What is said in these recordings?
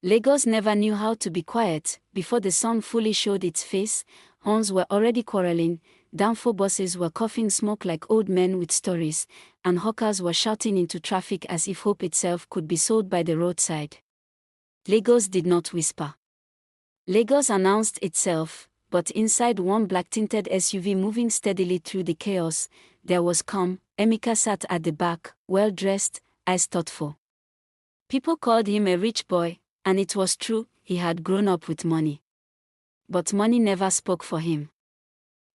Lagos never knew how to be quiet. Before the sun fully showed its face, horns were already quarreling, danfo buses were coughing smoke like old men with stories, and hawkers were shouting into traffic as if hope itself could be sold by the roadside. Lagos did not whisper. Lagos announced itself, but inside one black-tinted SUV moving steadily through the chaos, there was calm. Emeka sat at the back, well-dressed, eyes thoughtful. People called him a rich boy, and it was true, he had grown up with money. But money never spoke for him.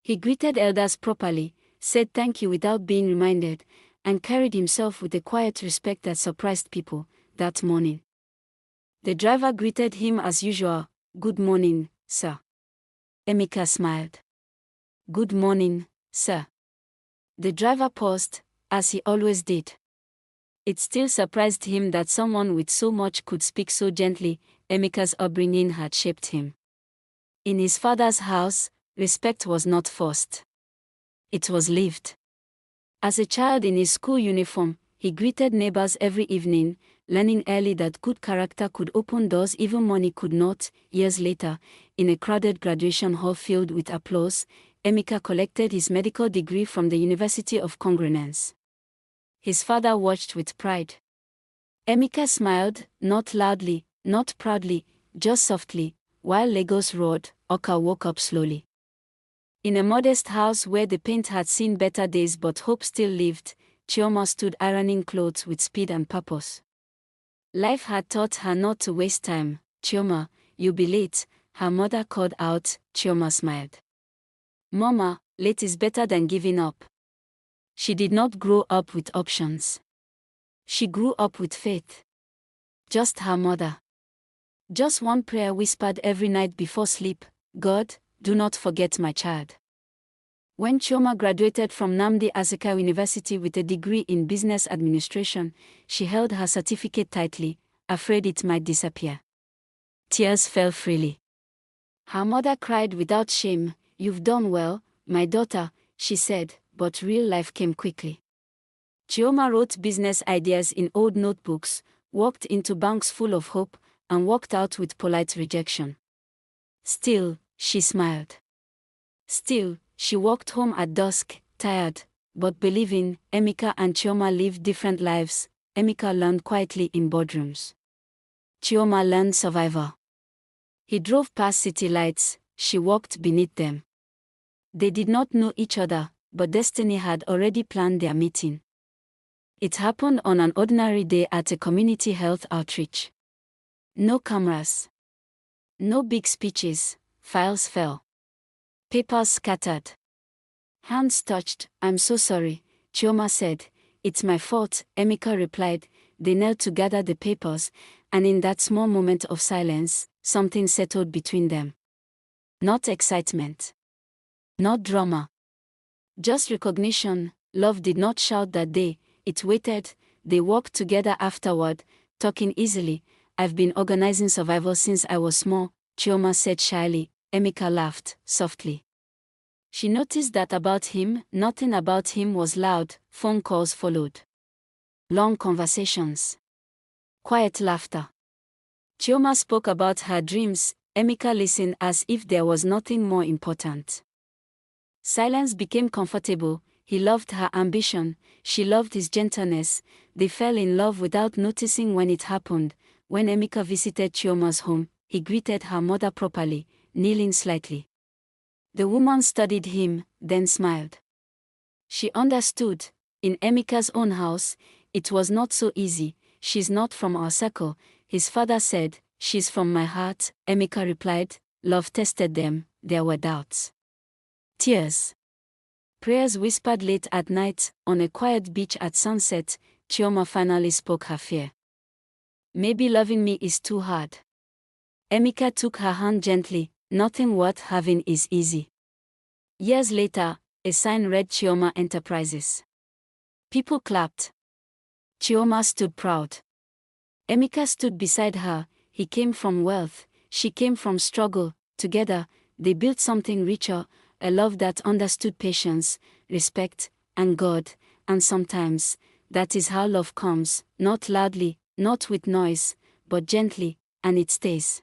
He greeted elders properly, said thank you without being reminded, and carried himself with a quiet respect that surprised people. That morning, the driver greeted him as usual. "Good morning, sir." Emeka smiled. "Good morning, sir." The driver paused, as he always did. It still surprised him that someone with so much could speak so gently. Emeka's upbringing had shaped him. In his father's house, respect was not forced. It was lived. As a child in his school uniform, he greeted neighbors every evening, learning early that good character could open doors even money could not. Years later, in a crowded graduation hall filled with applause, Emeka collected his medical degree from the University of Congruence. His father watched with pride. Emeka smiled, not loudly, not proudly, just softly, while Lagos roared. Oka woke up slowly. In a modest house where the paint had seen better days but hope still lived, Chioma stood ironing clothes with speed and purpose. Life had taught her not to waste time. "Chioma, you'll be late," her mother called out. Chioma smiled. "Mama, late is better than giving up." She did not grow up with options. She grew up with faith. Just her mother. Just one prayer whispered every night before sleep: "God, do not forget my child." When Chioma graduated from Nnamdi Azikiwe University with a degree in business administration, she held her certificate tightly, afraid it might disappear. Tears fell freely. Her mother cried without shame. "You've done well, my daughter," she said, but real life came quickly. Chioma wrote business ideas in old notebooks, walked into banks full of hope, and walked out with polite rejection. Still, she smiled. Still, she walked home at dusk, tired, but believing. Emeka and Chioma lived different lives. Emeka learned quietly in boardrooms. Chioma learned survival. He drove past city lights, she walked beneath them. They did not know each other, but destiny had already planned their meeting. It happened on an ordinary day at a community health outreach. No cameras. No big speeches. Files fell. Papers scattered. Hands touched. "I'm so sorry," Chioma said. "It's my fault," Emeka replied. They knelt to gather the papers, and in that small moment of silence, something settled between them. Not excitement. Not drama. Just recognition. Love did not shout that day, it waited. They walked together afterward, talking easily. "I've been organizing survival since I was small," Chioma said shyly. Emeka laughed, softly. She noticed that about him, nothing about him was loud. Phone calls followed. Long conversations. Quiet laughter. Chioma spoke about her dreams. Emeka listened as if there was nothing more important. Silence became comfortable. He loved her ambition, she loved his gentleness. They fell in love without noticing when it happened. When Emeka visited Chioma's home, he greeted her mother properly, kneeling slightly. The woman studied him, then smiled. She understood. In Emeka's own house, it was not so easy. "She's not from our circle," his father said. "She's from my heart," Emeka replied. Love tested them. There were doubts. Tears. Prayers whispered late at night. On a quiet beach at sunset, Chioma finally spoke her fear. "Maybe loving me is too hard." Emeka took her hand gently. "Nothing worth having is easy." Years later, a sign read Chioma Enterprises. People clapped. Chioma stood proud. Emeka stood beside her. He came from wealth, she came from struggle. Together, they built something richer, a love that understood patience, respect, and God. And sometimes, that is how love comes, not loudly, not with noise, but gently, And it stays.